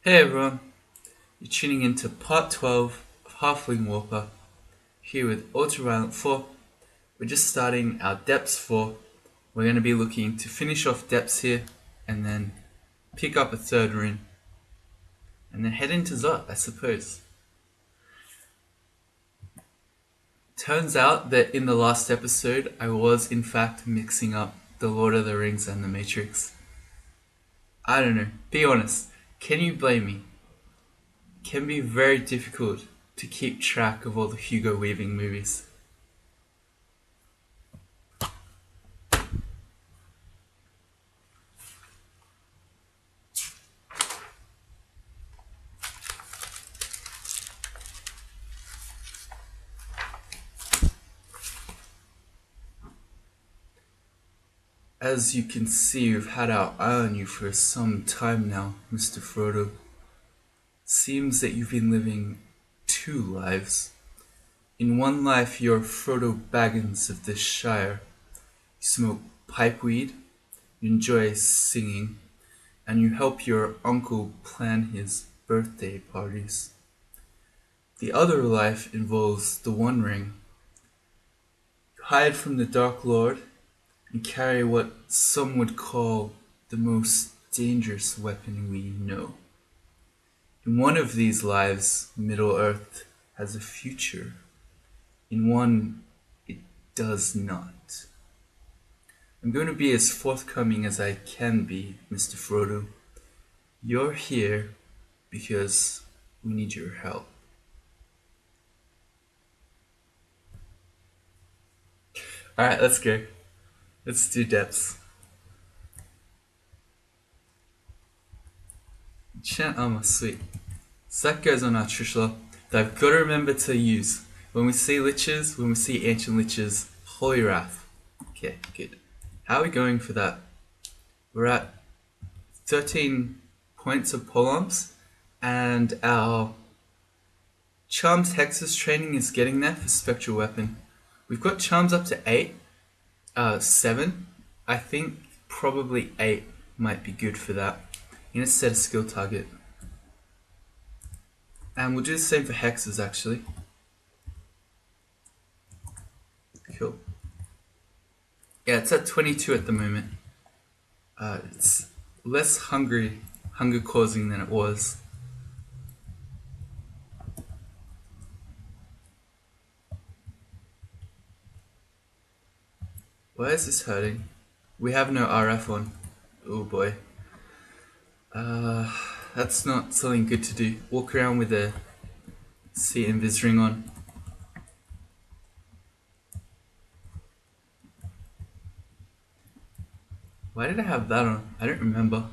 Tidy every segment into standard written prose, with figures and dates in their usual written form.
Hey everyone, you're tuning in to part 12 of Halfling Warper, here with Ultraviolet 4. We're just starting our depths 4. We're going to be looking to finish off depths here, and then pick up a third rune, and then head into Zot, I suppose. Turns out that in the last episode, I was in fact mixing up the Lord of the Rings and the Matrix. I don't know, be honest, can you blame me? It can be very difficult to keep track of all the Hugo Weaving movies. As you can see, we've had our eye on you for some time now, Mr. Frodo. Seems that you've been living two lives. In one life, you're Frodo Baggins of this Shire. You smoke pipeweed, you enjoy singing, and you help your uncle plan his birthday parties. The other life involves the One Ring. You hide from the Dark Lord and carry what some would call the most dangerous weapon we know. In one of these lives, Middle-earth has a future. In one, it does not. I'm going to be as forthcoming as I can be, Mr. Frodo. You're here because we need your help. Alright, let's go. Let's do depths. Enchant armor, sweet. So that goes on our Trishla that I've got to remember to use. When we see liches, when we see ancient liches, Holy Wrath. Okay, good. How are we going for that? We're at 13 points of polearms, and our Charms Hexes training is getting there for Spectral Weapon. We've got Charms up to 8, 7. I think probably 8 might be good for that. I'm going to set a skill target. And we'll do the same for Hexes actually. Cool. Yeah, it's at 22 at the moment. It's less hunger causing than it was. Why is this hurting? We have no RF on. Oh boy. That's not something good to do. Walk around with a C invis ring on. Why did I have that on? I don't remember.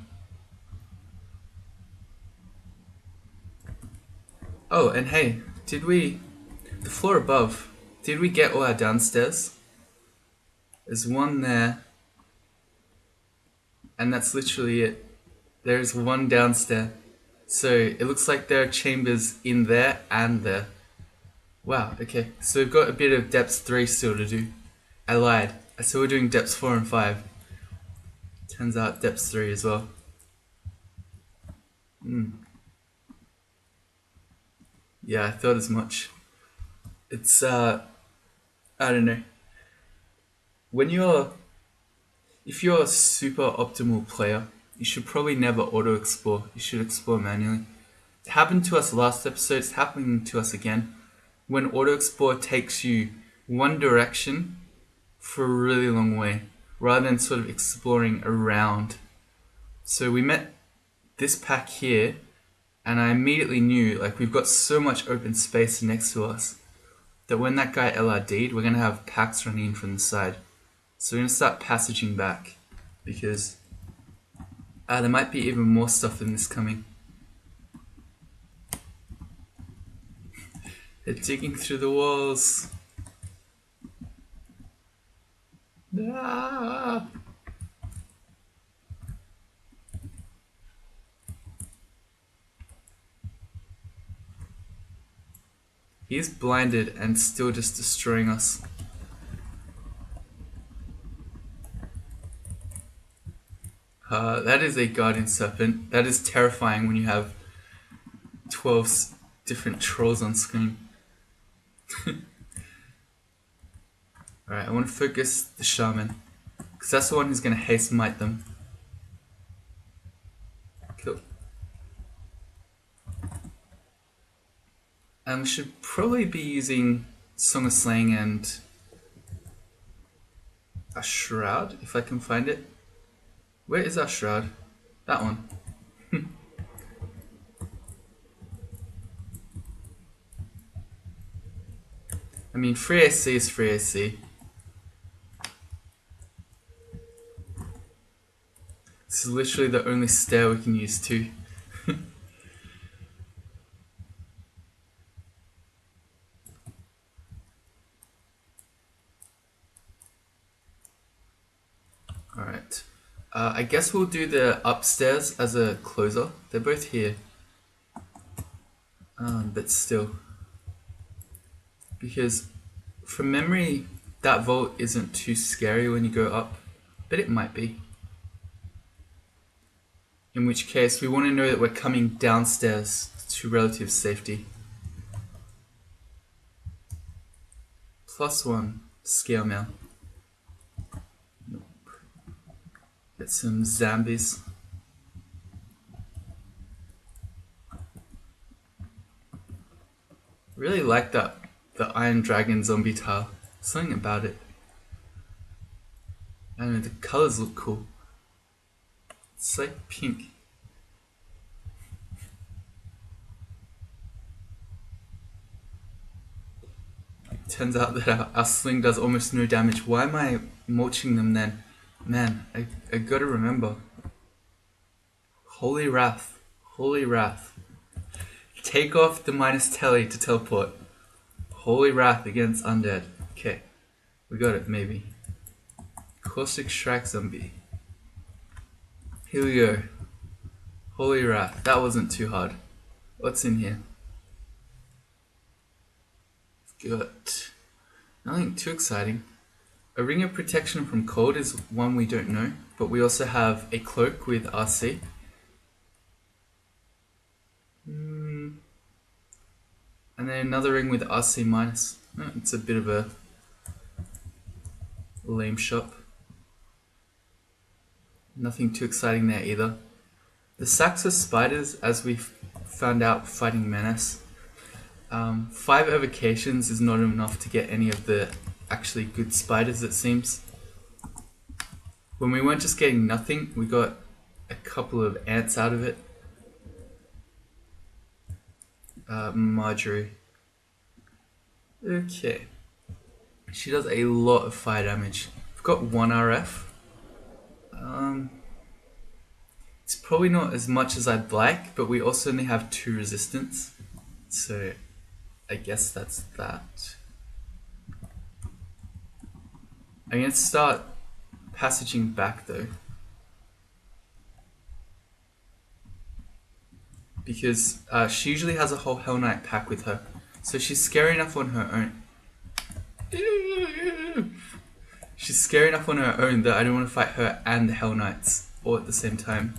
Oh, and hey, the floor above, did we get all our downstairs? There's one there, and that's literally it. There's one downstairs. So it looks like there are chambers in there and there. Wow, okay. So we've got a bit of depths 3 still to do. I lied. So we're doing depths 4 and 5. Turns out depths 3 as well. Yeah, I thought as much. It's, I don't know. If you're a super optimal player, you should probably never auto-explore. You should explore manually. It happened to us last episode, it's happening to us again. When auto-explore takes you one direction for a really long way, rather than sort of exploring around. So we met this pack here, and I immediately knew, like, we've got so much open space next to us, that when that guy LRD'd, we're going to have packs running in from the side. So we're going to start passaging back, because there might be even more stuff than this coming. They're digging through the walls. Ah! He's blinded and still just destroying us. That is a guardian serpent. That is terrifying when you have 12 different trolls on screen. Alright, I want to focus the shaman, because that's the one who's going to haste might them. Cool. And we should probably be using Song of Slaying and a Shroud, if I can find it. Where is our Shroud? That one. I mean, free AC is free AC. This is literally the only stair we can use too. Alright. I guess we'll do the upstairs as a closer. They're both here. But still. Because from memory, that vault isn't too scary when you go up. But it might be. In which case, we want to know that we're coming downstairs to relative safety. +1 scale mail. Nope. Get some zombies. Really like that, the Iron Dragon zombie tile. Something about it. I don't know, the colors look cool. It's like pink. Turns out that our sling does almost no damage. Why am I mulching them then? Man, I gotta remember. Holy Wrath. Holy Wrath. Take off the minus telly to teleport. Holy Wrath against undead. Okay, we got it, maybe. Caustic Strike Zombie. Here we go. Holy Wrath. That wasn't too hard. What's in here? Got nothing too exciting. A ring of protection from cold is one we don't know, but we also have a cloak with RC. And then another ring with RC minus. Oh, it's a bit of a lame shop. Nothing too exciting there either. The sacks of spiders, as we found out fighting Menace. 5 evocations is not enough to get any of the actually good spiders, it seems. When we weren't just getting nothing, we got a couple of ants out of it. Marjorie. Okay. She does a lot of fire damage. We've got 1 RF. It's probably not as much as I'd like, but we also only have 2 resistance. So I guess that's that. I'm going to start passaging back though. Because she usually has a whole Hell Knight pack with her. So she's scary enough on her own. She's scary enough on her own that I don't want to fight her and the Hell Knights all at the same time.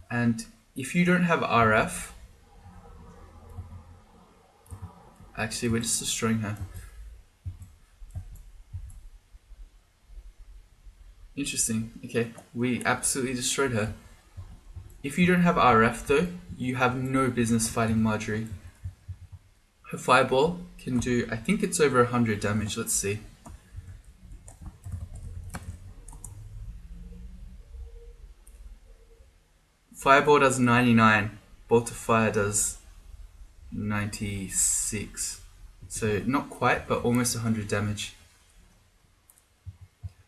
And if you don't have RF... Actually, we're just destroying her. Interesting. Okay, we absolutely destroyed her. If you don't have RF though, you have no business fighting Marjorie. Her fireball can do, I think it's over 100 damage, let's see. Fireball does 99, Bolt of Fire does 96. So not quite, but almost 100 damage.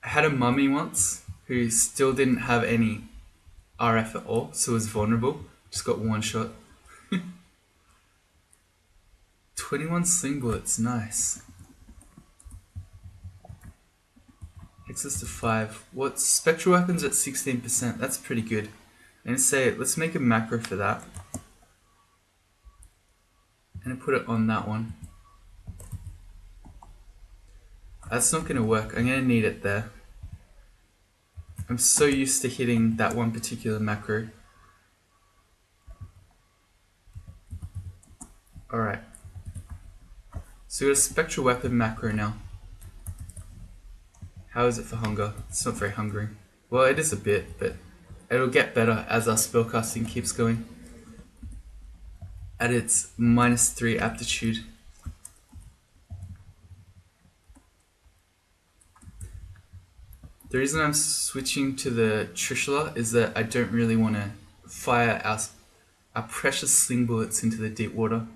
I had a mummy once who still didn't have any RF at all, so was vulnerable. Just got 1 shot. 21 sling bullets, nice. Access to 5. What spectral weapons at 16%? That's pretty good. And say, let's make a macro for that. And I put it on that one. That's not gonna work. I'm gonna need it there. I'm so used to hitting that one particular macro. Alright. So we got a spectral weapon macro now. How is it for hunger? It's not very hungry. Well, it is a bit, but it'll get better as our spellcasting keeps going. At its -3 aptitude. The reason I'm switching to the Trishula is that I don't really want to fire our precious sling bullets into the deep water.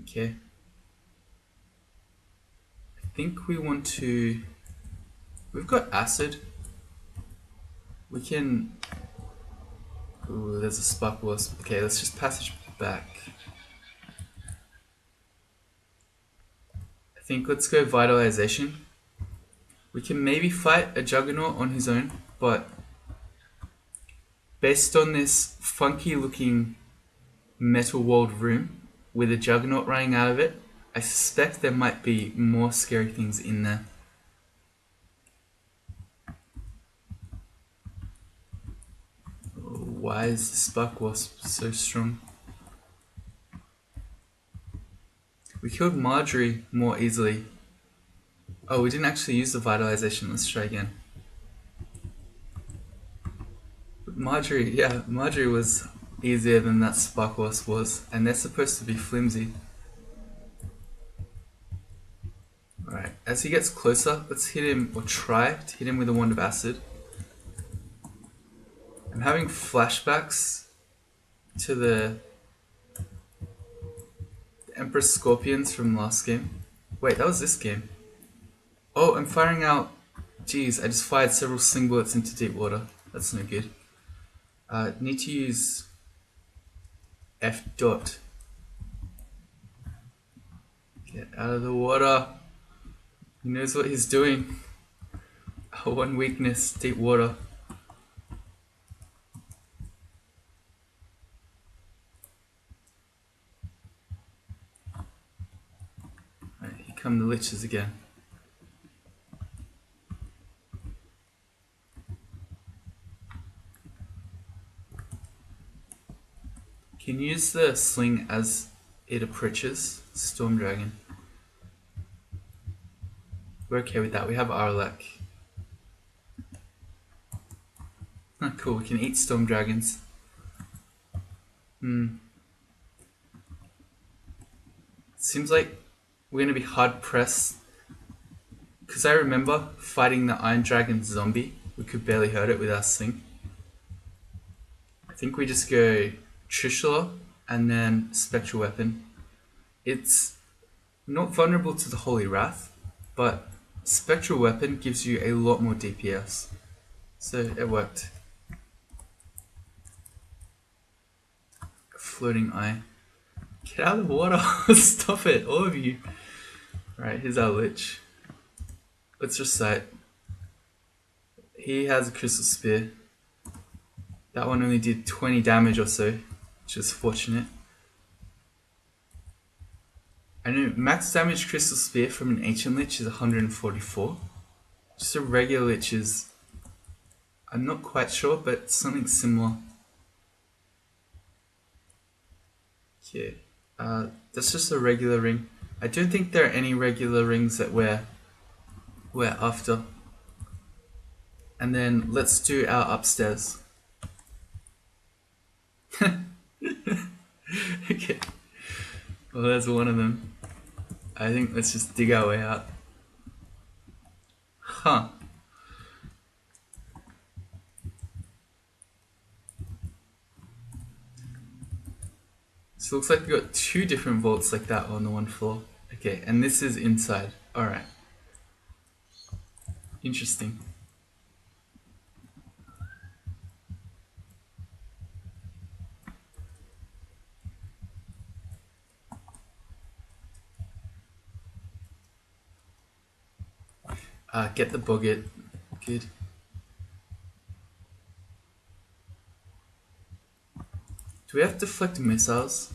Okay. I think we want to... We've got acid. We can... Ooh, there's a spark wasp. Okay, let's just passage back. I think let's go vitalization. We can maybe fight a juggernaut on his own, but based on this funky looking metal walled room with a juggernaut running out of it, I suspect there might be more scary things in there. Why is the spark wasp so strong? We killed Marjorie more easily. Oh, we didn't actually use the vitalization. Let's try again. Marjorie was easier than that spark wasp was, and they're supposed to be flimsy. Alright, as he gets closer, let's hit him, or try to hit him with a wand of acid. I'm having flashbacks to the Empress Scorpions from last game. Wait, that was this game. Oh, I'm firing out... Jeez, I just fired several sling bullets into deep water. That's no good. Need to use F dot. Get out of the water. He knows what he's doing. One weakness, deep water. Right, here come the liches again. Can use the sling as it approaches. Storm Dragon. We're okay with that. We have Arlek. Oh, cool. We can eat Storm Dragons. Seems like we're going to be hard pressed. Because I remember fighting the Iron Dragon zombie. We could barely hurt it with our sling. I think we just go Trishula and then Spectral Weapon. It's not vulnerable to the Holy Wrath, but Spectral Weapon gives you a lot more DPS. So it worked. Floating Eye. Get out of the water! Stop it, all of you. Right, here's our Lich. Let's recite. He has a Crystal Spear. That one only did 20 damage or so, which is fortunate. I know max damage Crystal Spear from an Ancient Lich is 144. Just a regular Lich is... I'm not quite sure, but something similar. Okay, that's just a regular ring. I don't think there are any regular rings that we're after. And then let's do our upstairs. Okay. Well, there's one of them. I think let's just dig our way out. Huh. So it looks like we got two different vaults like that on the one floor. Okay, and this is inside. Alright. Interesting. Get the boggart. Good. Do we have deflect missiles?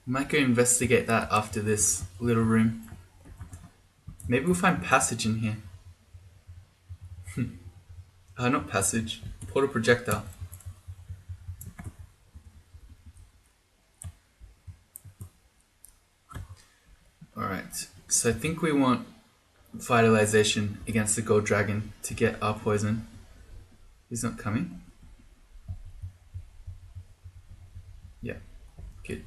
Might go investigate that after this little room. Maybe we'll find passage in here. Not passage. Portal projector. So I think we want vitalization against the gold dragon to get our poison. He's not coming. Yeah, good.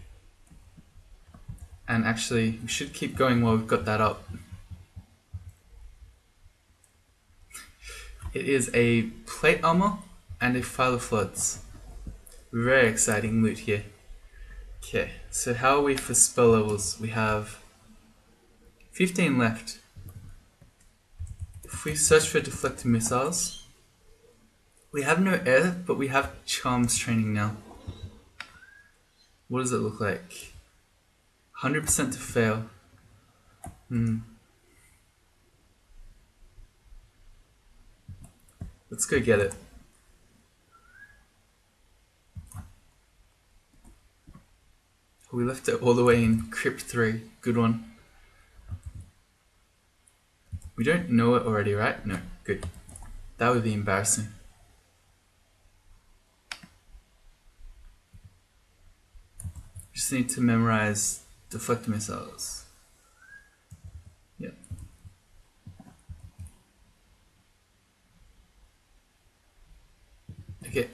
And actually, we should keep going while we've got that up. It is a plate armor and a file of floods. Very exciting loot here. Okay, so how are we for spell levels? We have 15 left. If we search for deflecting missiles, we have no air, but we have charms training now. What does it look like? 100% to fail. Let's go get it. We left it all the way in Crypt 3. Good one. We don't know it already, right? No. Good. That would be embarrassing. Just need to memorize deflect missiles. Yep. Okay.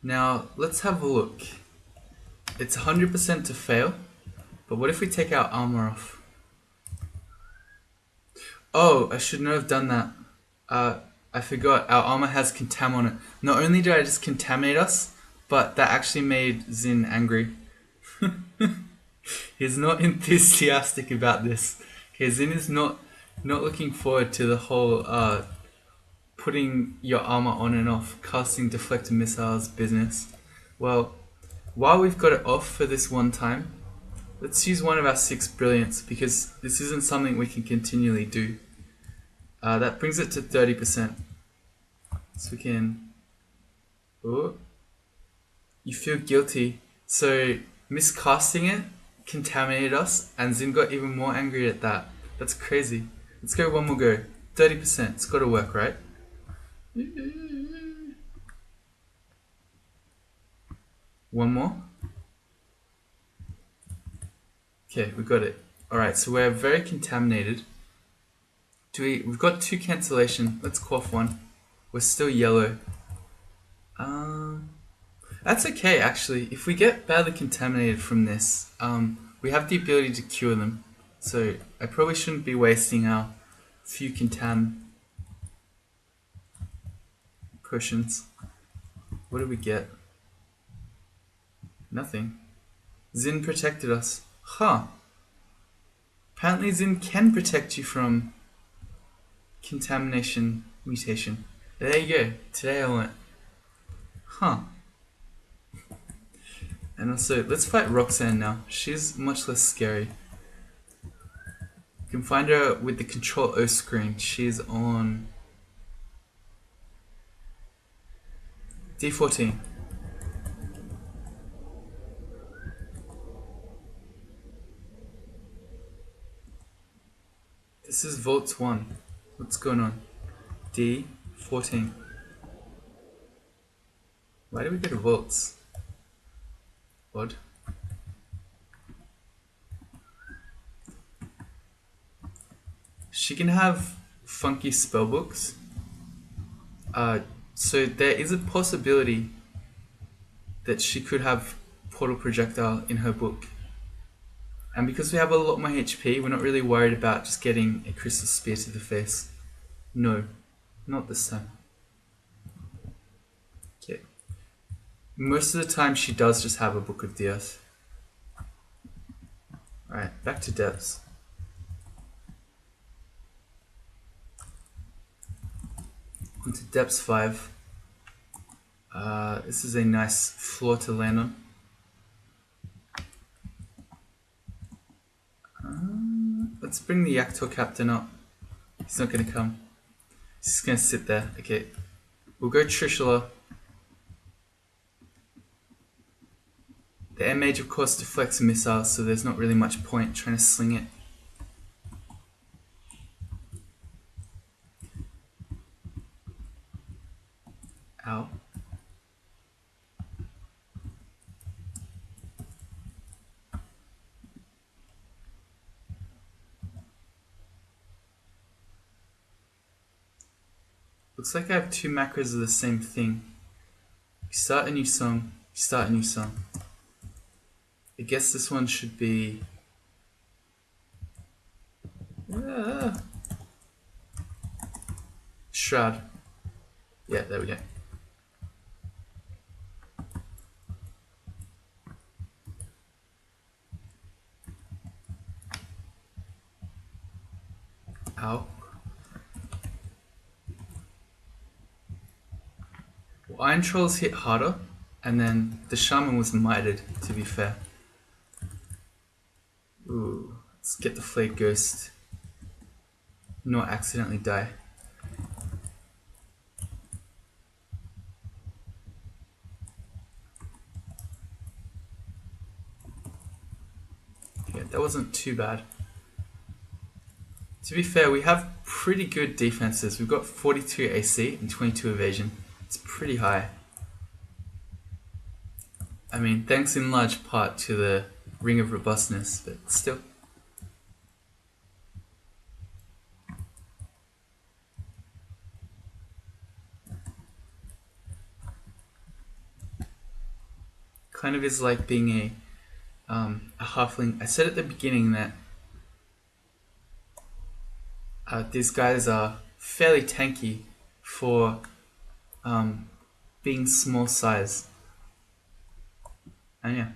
Now, let's have a look. It's 100% to fail, but what if we take our armor off? Oh, I should not have done that. I forgot, our armor has contam on it. Not only did I just contaminate us, but that actually made Zin angry. He's not enthusiastic about this. Okay, Zin is not looking forward to the whole putting your armor on and off, casting deflector missiles business. Well, while we've got it off for this one time, let's use one of our 6 brilliance, because this isn't something we can continually do. That brings it to 30%. So we can... Oh, you feel guilty. So miscasting it contaminated us, and Zin got even more angry at that. That's crazy. Let's go one more go. 30%. It's got to work, right? One more. Okay, we got it. Alright, so we're very contaminated. We've got 2 cancellation. Let's quaff one. We're still yellow. That's okay, actually. If we get badly contaminated from this, we have the ability to cure them. So I probably shouldn't be wasting our few contam potions. What did we get? Nothing. Zin protected us. Huh. Apparently Zin can protect you from contamination mutation. There you go. Today I learnt. Huh. And also, let's fight Roxanne now. She's much less scary. You can find her with the Control O screen. She's on D14. This is Vault 1. What's going on? D14. Why do we go to Vaults? Odd. She can have funky spellbooks. So there is a possibility that she could have Portal Projectile in her book. And because we have a lot more HP, we're not really worried about just getting a Crystal Spear to the face. No, not this time. Okay. Most of the time she does just have a Book of the Earth. Alright, back to depths. Onto depths 5. This is a nice floor to land on. Let's bring the Yaktor captain up. He's not gonna come. He's just gonna sit there. Okay. We'll go Trishula. The air mage of course deflects missiles, so there's not really much point trying to sling it. Ow. Looks like I have two macros of the same thing. You start a new song, you start a new song. I guess this one should be... Shroud. Yeah, there we go. Ow. Well, Iron Trolls hit harder, and then the Shaman was mited, to be fair. Ooh, let's get the Flayed Ghost. Not accidentally die. Okay, that wasn't too bad. To be fair, we have pretty good defenses. We've got 42 AC and 22 evasion. It's pretty high. I mean, thanks in large part to the Ring of Robustness, but still. Kind of is like being a halfling. I said at the beginning that these guys are fairly tanky for being small size. And yeah,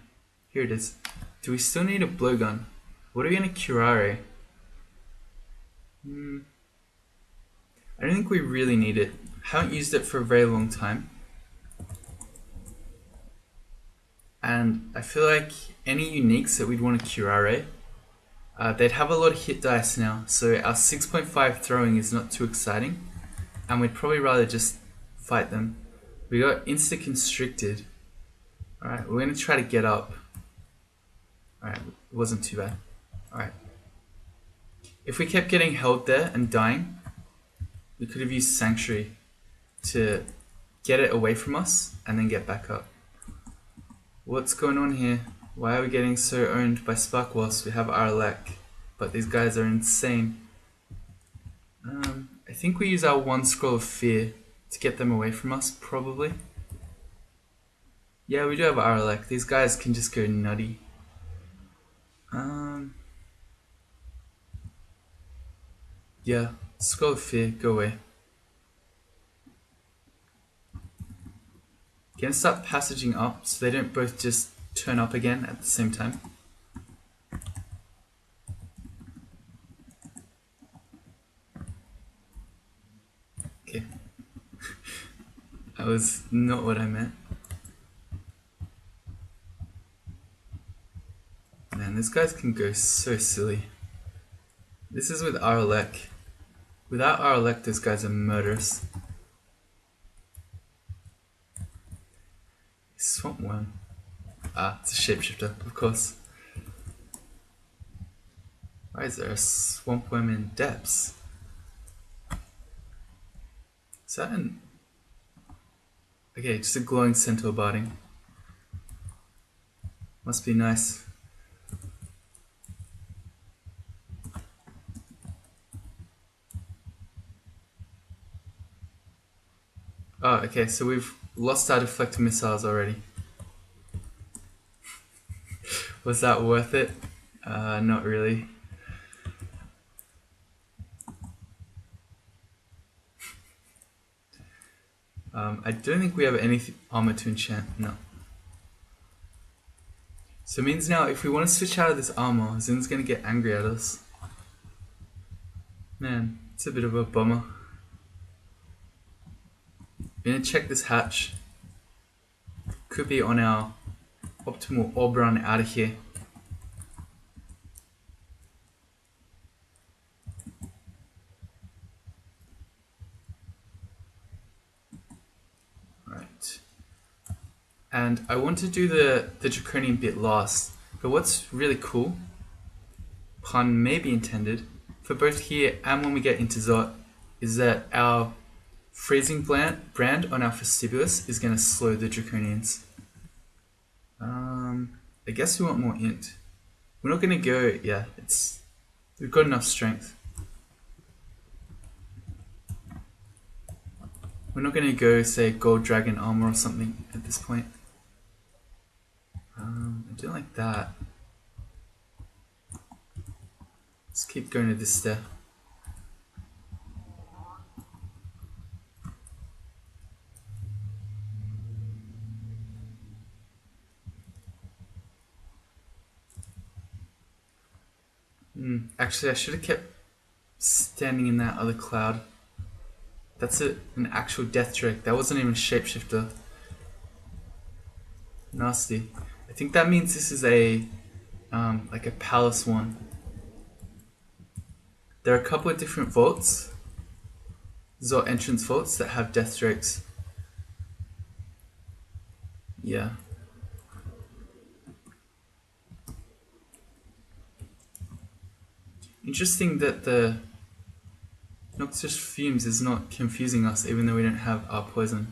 here it is. Do we still need a blowgun? What are we gonna curare? I don't think we really need it. Haven't used it for a very long time. And I feel like any uniques that we'd want to curare, they'd have a lot of hit dice now, so our 6.5 throwing is not too exciting, and we'd probably rather just fight them. We got insta constricted. Alright, we're gonna try to get up. Alright, it wasn't too bad. Alright. If we kept getting held there and dying, we could have used Sanctuary to get it away from us and then get back up. What's going on here? Why are we getting so owned by Spark whilst we have our lack? But these guys are insane. I think we use our one scroll of fear to get them away from us, probably. Yeah, we do have our lack. These guys can just go nutty. Yeah, scroll of fear, go away. Gonna start passaging up so they don't both just turn up again at the same time. Okay. That was not what I meant. Man, these guys can go so silly. This is with Arlek. Without Arlek, those guys are murderous. Swamp worm. Ah, it's a shapeshifter, of course. Why is there a swamp worm in depths? Is that an... Okay, just a glowing centaur barding. Must be nice. Oh, okay, so we've lost our deflector missiles already. Was that worth it? Not really. I don't think we have any armor to enchant, no. So it means now if we want to switch out of this armor, Zin's going to get angry at us. Man, it's a bit of a bummer. I'm going to check this hatch. Could be on our optimal orb run out of here. Right. And I want to do the draconian bit last. But what's really cool, pun may be intended, for both here and when we get into Zot, is that our freezing brand on our Vestibulus is going to slow the draconians. I guess we want more int. We're not going to go, yeah, we've got enough strength. We're not gonna go say gold dragon armor or something at this point. I do like that. Let's keep going to this stair. Actually, I should have kept standing in that other cloud. That's an actual death drake. That wasn't even a shapeshifter. Nasty. I think that means this is a like a palace one. There are a couple of different vaults, Zot entrance vaults that have death drakes. Yeah. Interesting that the noxious fumes is not confusing us even though we don't have our poison.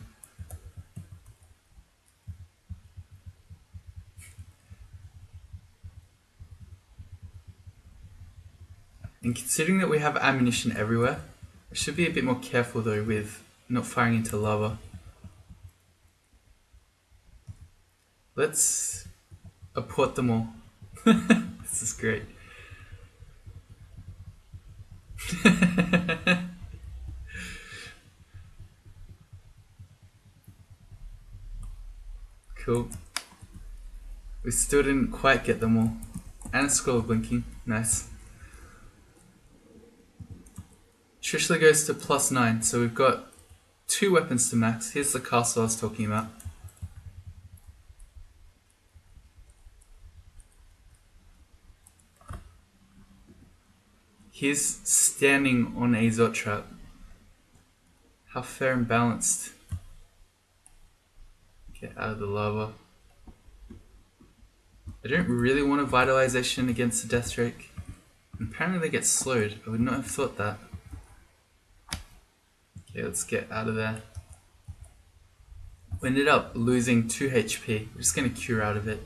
And considering that we have ammunition everywhere, I should be a bit more careful though with not firing into lava. Let's apport them all. This is great. Cool. We still didn't quite get them all. And a scroll blinking. Nice. Trishla goes to +9, so we've got 2 weapons to max. Here's the castle I was talking about. He's standing on a Zot trap. How fair and balanced. Get out of the lava. I don't really want a vitalization against the Death Drake. Apparently they get slowed. I would not have thought that. Okay, let's get out of there. We ended up losing 2 HP. We're just going to cure out of it.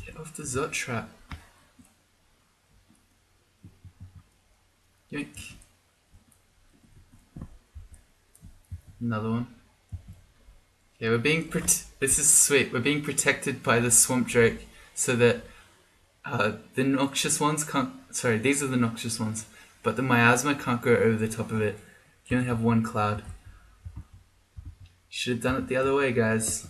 Get off the Zot trap. Yoink. Another one. Okay, we're being this is sweet. We're being protected by the swamp drake so that the noxious ones can't. Sorry, these are the noxious ones, but the miasma can't go over the top of it. You only have 1 cloud. Should have done it the other way, guys.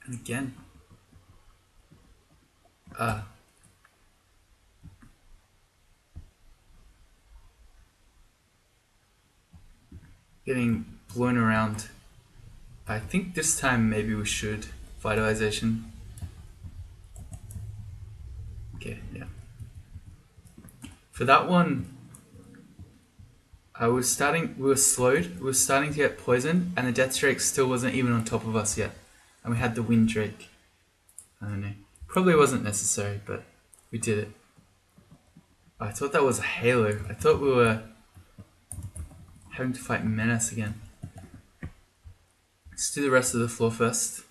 And again. Getting blown around. I think this time maybe we should. Vitalization. Okay, yeah. For that one, we were slowed, we were starting to get poisoned, and the Death Drake still wasn't even on top of us yet. And we had the Wind Drake. I don't know. Probably wasn't necessary, but we did it. I thought that was a Halo. I thought we were having to fight Menace again. Let's do the rest of the floor first.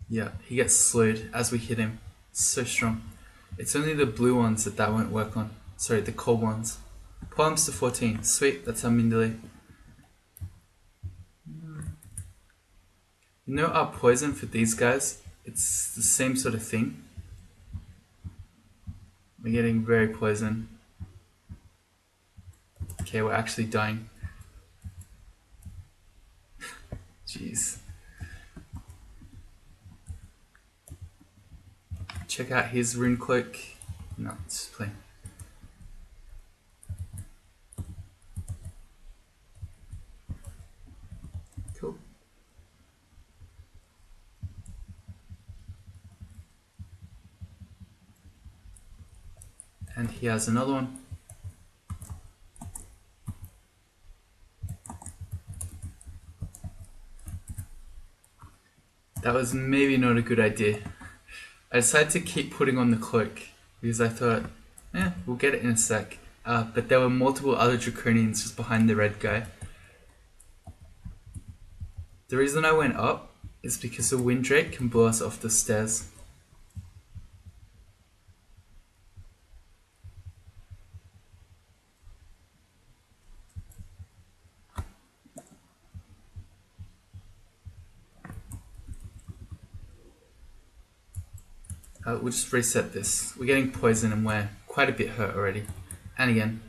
Yeah, he gets slowed as we hit him. So strong. It's only the blue ones that won't work on. Sorry, the cold ones. Palms to 14. Sweet, that's our min delay. You know our poison for these guys? It's the same sort of thing. We're getting very poisoned. Okay, we're actually dying. Jeez. Check out his rune cloak. No, it's plain. Cool. And he has another one. That was maybe not a good idea. I decided to keep putting on the cloak because I thought Yeah, we'll get it in a sec. But there were multiple other draconians just behind the red guy. The reason I went up is because the windrake can blow us off the stairs. We'll just reset this. We're getting poisoned and we're quite a bit hurt already. And again.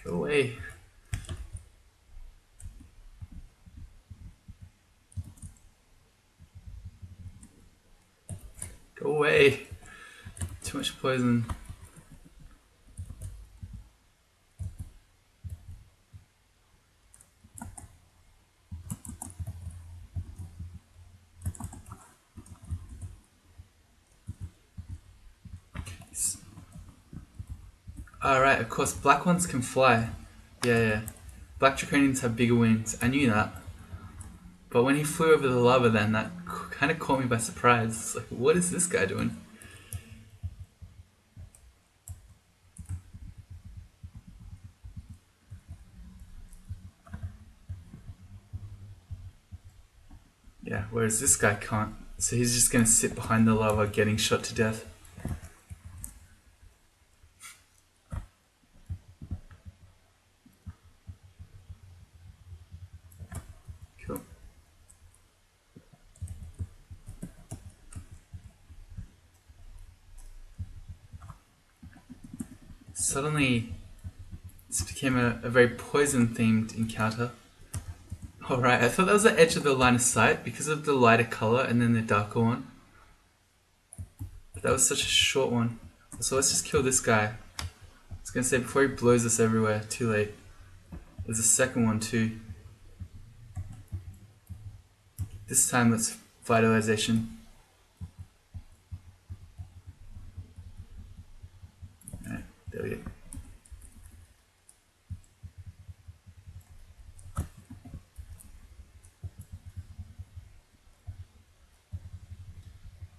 Go away. Go away. Too much poison. Alright, of course, black ones can fly. Yeah. Black draconians have bigger wings. I knew that. But when he flew over the lava then, that kind of caught me by surprise. It's like, what is this guy doing? Yeah, whereas this guy can't. So he's just gonna sit behind the lava getting shot to death. Cool. Suddenly, this became a very poison-themed encounter. Alright, I thought that was the edge of the line of sight because of the lighter color and then the darker one. But that was such a short one. So let's just kill this guy. I was gonna say before he blows us everywhere, too late. There's a second one too. This time let's vitalization. Alright, there we go.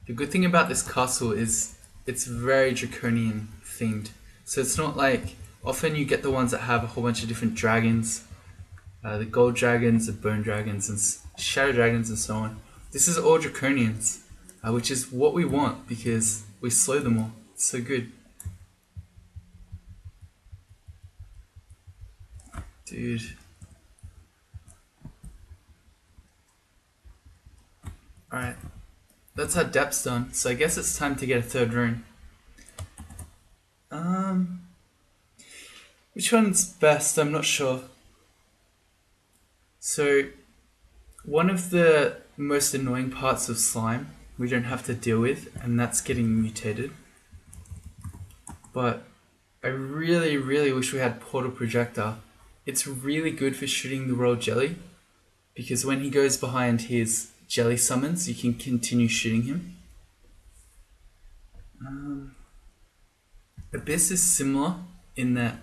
The good thing about this castle is it's very draconian themed. So it's not like, often you get the ones that have a whole bunch of different dragons. The gold dragons, the bone dragons, and shadow dragons and so on. This is all draconians, which is what we want because we slow them all. It's so good. Dude. Alright. That's our depth's done, so I guess it's time to get a third rune. Which one's best? I'm not sure. So, one of the most annoying parts of slime we don't have to deal with, and that's getting mutated. But I really, really wish we had Portal Projector. It's really good for shooting the royal jelly, because when he goes behind his jelly summons, you can continue shooting him. Abyss is similar in that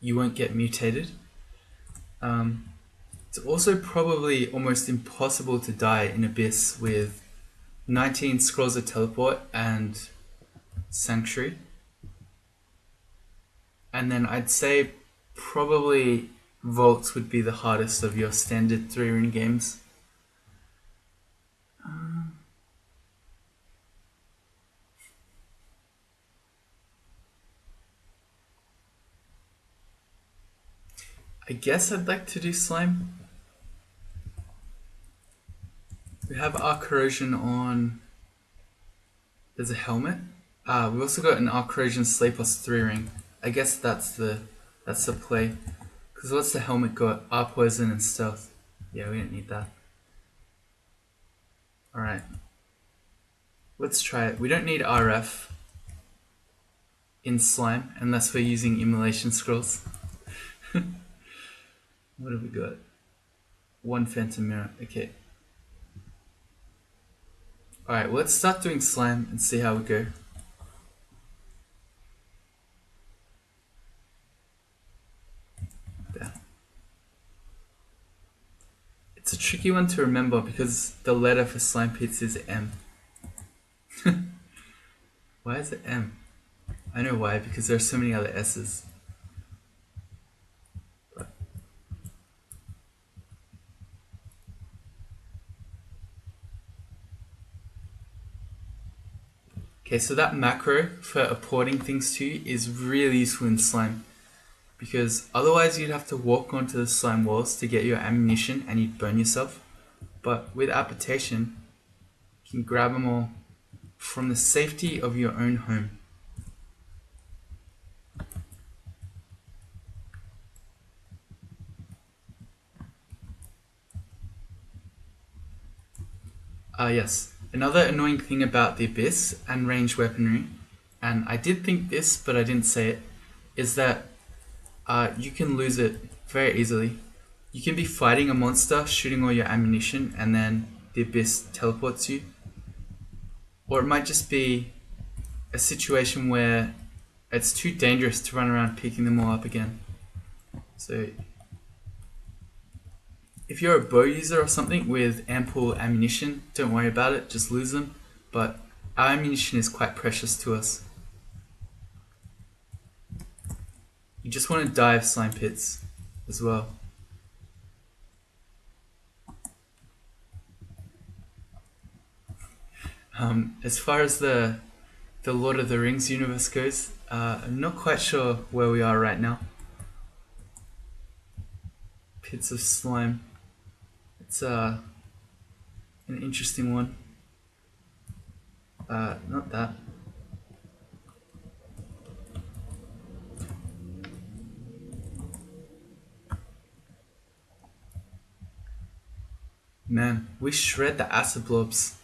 you won't get mutated. It's also probably almost impossible to die in Abyss with 19 Scrolls of Teleport and Sanctuary. And then I'd say probably Vaults would be the hardest of your standard 3-rune games. I guess I'd like to do Slime. We have Arc Corrosion on. There's a helmet. We've also got an Arc Corrosion Slay plus 3 ring. I guess that's the play. Because what's the helmet got? Arc Poison and Stealth. Yeah, we don't need that. Alright. Let's try it. We don't need RF in Slime unless we're using Immolation Scrolls. What have we got? 1 Phantom Mirror. Okay. Alright, well, let's start doing Slime and see how we go. There. It's a tricky one to remember because the letter for Slime Pits is M. Why is it M? I know why, because there are so many other S's. Okay, so that macro for apporting things to you is really useful in slime, because otherwise you'd have to walk onto the slime walls to get your ammunition and you'd burn yourself. But with application, you can grab them all from the safety of your own home. Yes, another annoying thing about the Abyss and ranged weaponry, and I did think this but I didn't say it, is that you can lose it very easily. You can be fighting a monster, shooting all your ammunition, and then the Abyss teleports you. Or it might just be a situation where it's too dangerous to run around picking them all up again. So if you're a bow user or something with ample ammunition, don't worry about it, just lose them. But our ammunition is quite precious to us. You just want to dive slime pits as well. As far as the Lord of the Rings universe goes, I'm not quite sure where we are right now. Pits of slime. It's an interesting one. Not that. Man, we shred the acid blobs.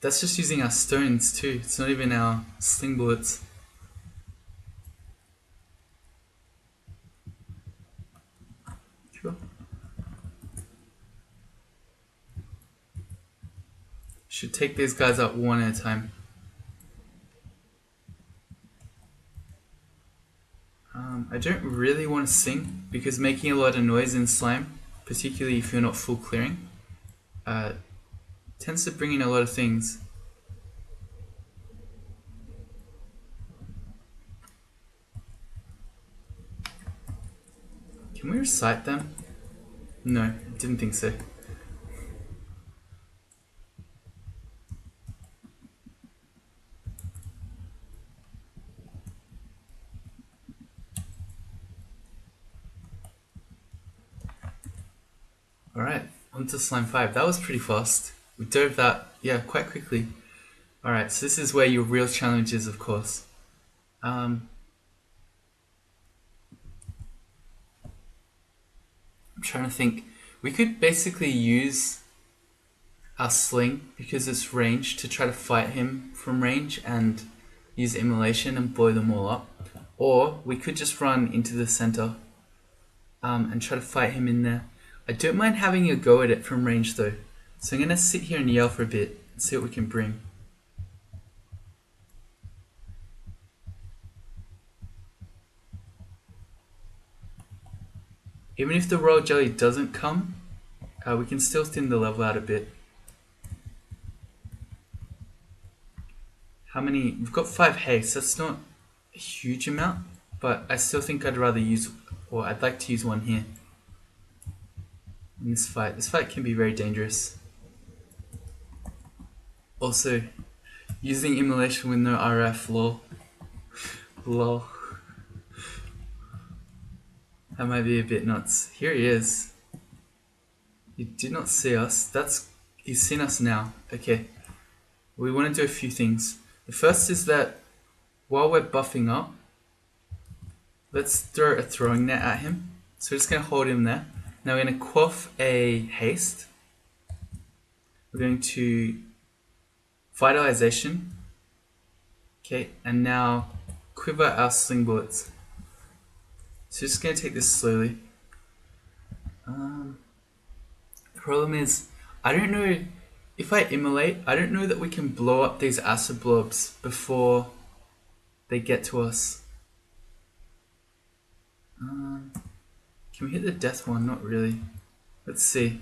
That's just using our stones too. It's not even our sling bullets. Sure. Should take these guys out one at a time. I don't really want to sing because making a lot of noise in slime, particularly if you're not full clearing, tends to bring in a lot of things. Can we recite them? No, didn't think so. Alright, on to slime 5. That was pretty fast. We dove that, quite quickly. Alright, so this is where your real challenge is, of course. I'm trying to think. We could basically use our sling, because it's range, to try to fight him from range and use immolation and blow them all up. Or we could just run into the center and try to fight him in there. I don't mind having a go at it from range though. So I'm going to sit here and yell for a bit and see what we can bring. Even if the royal jelly doesn't come, we can still thin the level out a bit. How many? We've got 5 haste. That's not a huge amount, but I still think I'd rather use, or I'd like to use one here. In this fight. This fight can be very dangerous. Also, using immolation with no RF, lol. Lol. That might be a bit nuts. Here he is. He did not see us. He's seen us now. Okay. We want to do a few things. The first is that while we're buffing up, let's throw a throwing net at him. So we're just going to hold him there. Now we're going to quaff a haste. We're going to vitalization. Okay, and now quiver our sling bullets. So just going to take this slowly. The problem is, I don't know, if I immolate, I don't know that we can blow up these acid blobs before they get to us. Can we hit the death one? Not really. Let's see.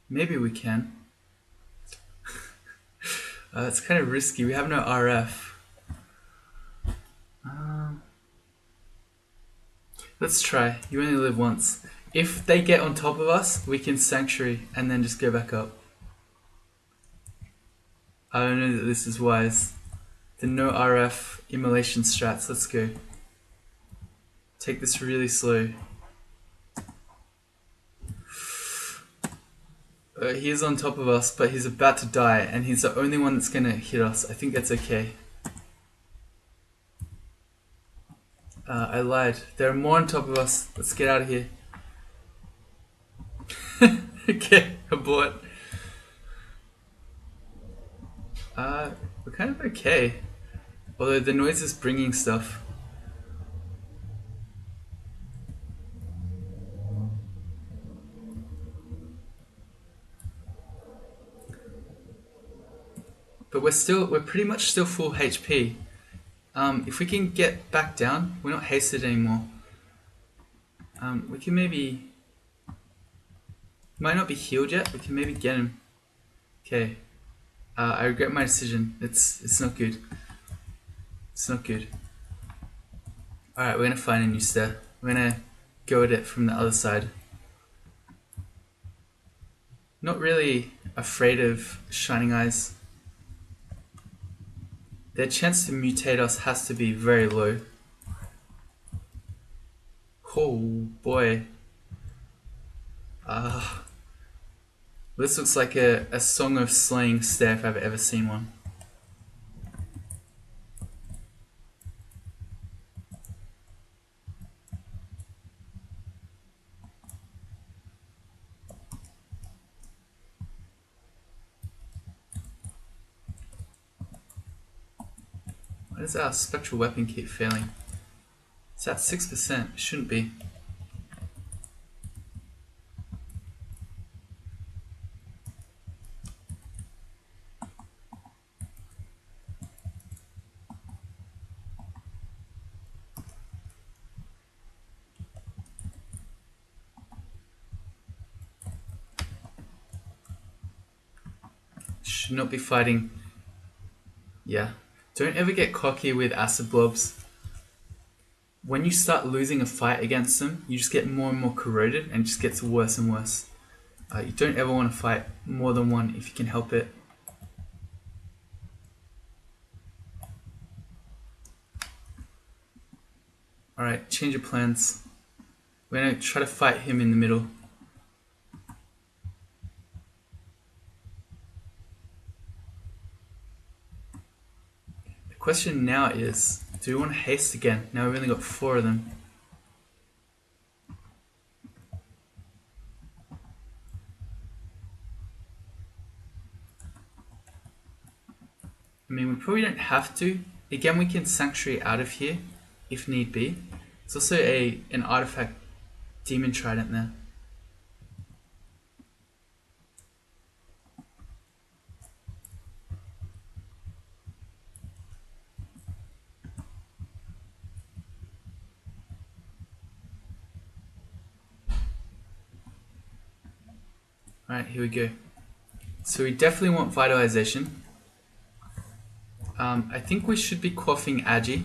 Maybe we can. It's kind of risky. We have no RF. Let's try. You only live once. If they get on top of us, we can Sanctuary and then just go back up. I don't know that this is wise. The no RF immolation strats. Let's go. Take this really slow. He is on top of us, but he's about to die, and he's the only one that's gonna hit us. I think that's okay. I lied. There are more on top of us. Let's get out of here. Okay, abort. We're kind of okay. Although the noise is bringing stuff. But we're pretty much still full HP. If we can get back down, we're not hasted anymore. We can maybe... Might not be healed yet, we can maybe get him. Okay. I regret my decision. It's not good. It's not good. Alright, we're gonna find a new stair. We're gonna go at it from the other side. Not really afraid of Shining Eyes. Their chance to mutate us has to be very low. Oh boy. This looks like a Song of Slaying stair if I've ever seen one. Why does our spectral weapon keep failing? It's at 6%. It shouldn't be. Should not be fighting. Yeah. Don't ever get cocky with acid blobs. When you start losing a fight against them, you just get more and more corroded and it just gets worse and worse. You don't ever want to fight more than one if you can help it. Alright, change of plans. We're going to try to fight him in the middle. The question now is, do we want to haste again? Now we've only got 4 of them. I mean, we probably don't have to. Again, we can Sanctuary out of here if need be. There's also an artifact demon trident there. Alright, here we go. So we definitely want Vitalization. I think we should be quaffing Agi.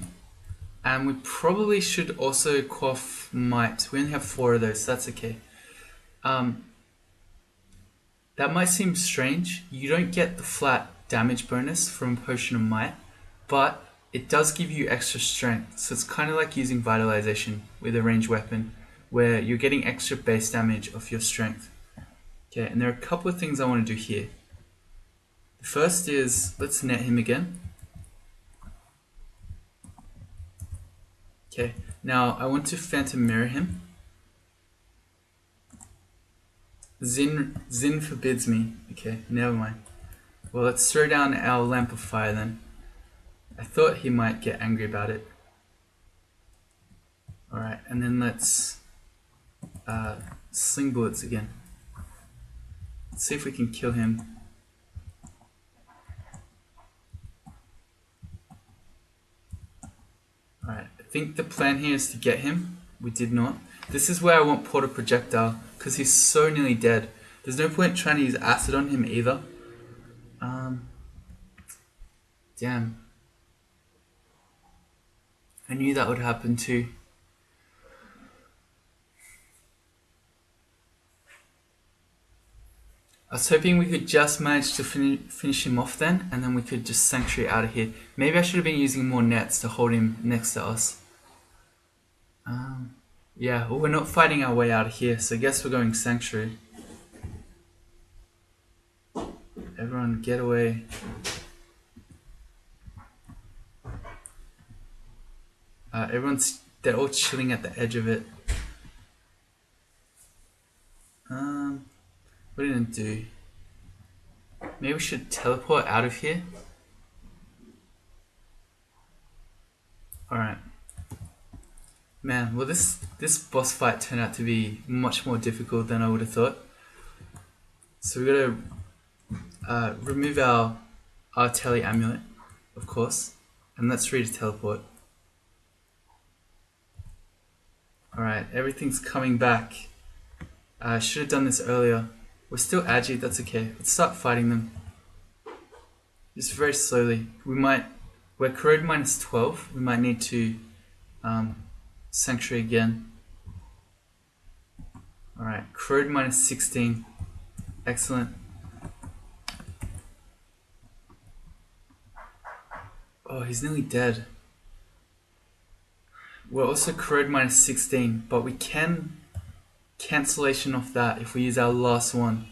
And we probably should also quaff Might. We only have 4 of those, so that's okay. That might seem strange. You don't get the flat damage bonus from Potion of Might, but it does give you extra strength. So it's kind of like using Vitalization with a ranged weapon, where you're getting extra base damage off your strength. Okay, and there are a couple of things I want to do here. The first is, let's net him again. Okay, now I want to Phantom Mirror him. Zin forbids me. Okay, never mind. Well, let's throw down our Lamp of Fire then. I thought he might get angry about it. Alright, and then let's Sling Bullets again. Let's see if we can kill him. Alright, I think the plan here is to get him. We did not. This is where I want Portal Projectile, because he's so nearly dead. There's no point trying to use acid on him either. Damn. I knew that would happen too. I was hoping we could just manage to finish him off then, and then we could just sanctuary out of here. Maybe I should have been using more nets to hold him next to us. Yeah, well, we're not fighting our way out of here, so I guess we're going sanctuary. Everyone get away. They're all chilling at the edge of it. What did it do? Maybe we should teleport out of here. Alright. Man, well this boss fight turned out to be much more difficult than I would have thought. So we gotta remove our tele amulet, of course, and let's read a teleport. Alright, everything's coming back. I should have done this earlier. We're still agi, that's okay. Let's start fighting them. Just very slowly. We're corrode minus 12. We might need to sanctuary again. Alright, corrode minus 16. Excellent. Oh, he's nearly dead. We're also corrode minus 16, but we can cancellation off that if we use our last one.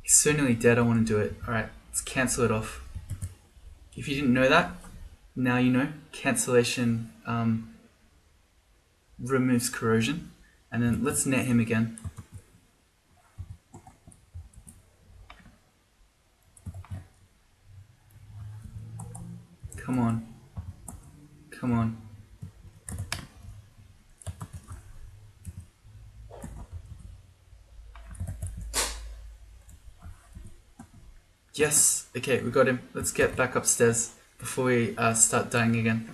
He's so nearly dead, I want to do it. Alright, let's cancel it off. If you didn't know that, now you know. Cancellation removes corrosion. And then let's net him again. Come on. Come on. Yes! Okay, we got him. Let's get back upstairs before we start dying again.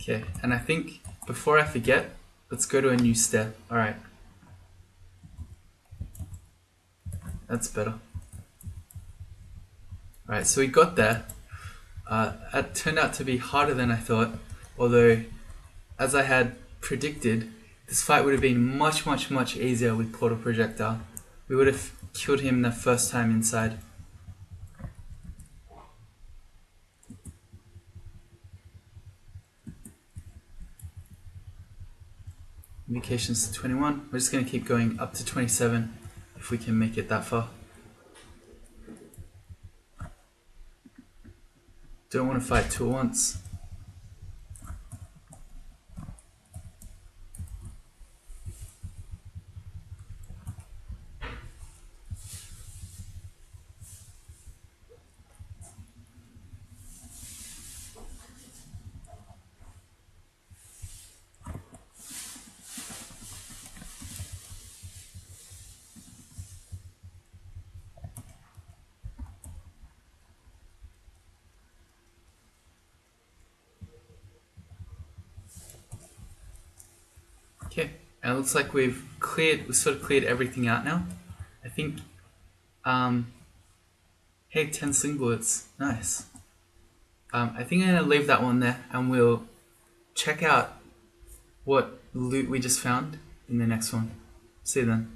Okay, and I think before I forget, let's go to a new stair. Alright. That's better. Alright, so we got there. It turned out to be harder than I thought, although, as I had predicted, this fight would have been much, much, much easier with Portal Projectile. We would have killed him the first time inside. Indications to 21. We're just going to keep going up to 27 if we can make it that far. Don't want to fight two at once. Okay, and it looks like we've sort of cleared everything out now. I think, hey, 10 sling bullets, nice. I think I'm gonna leave that one there, and we'll check out what loot we just found in the next one. See you then.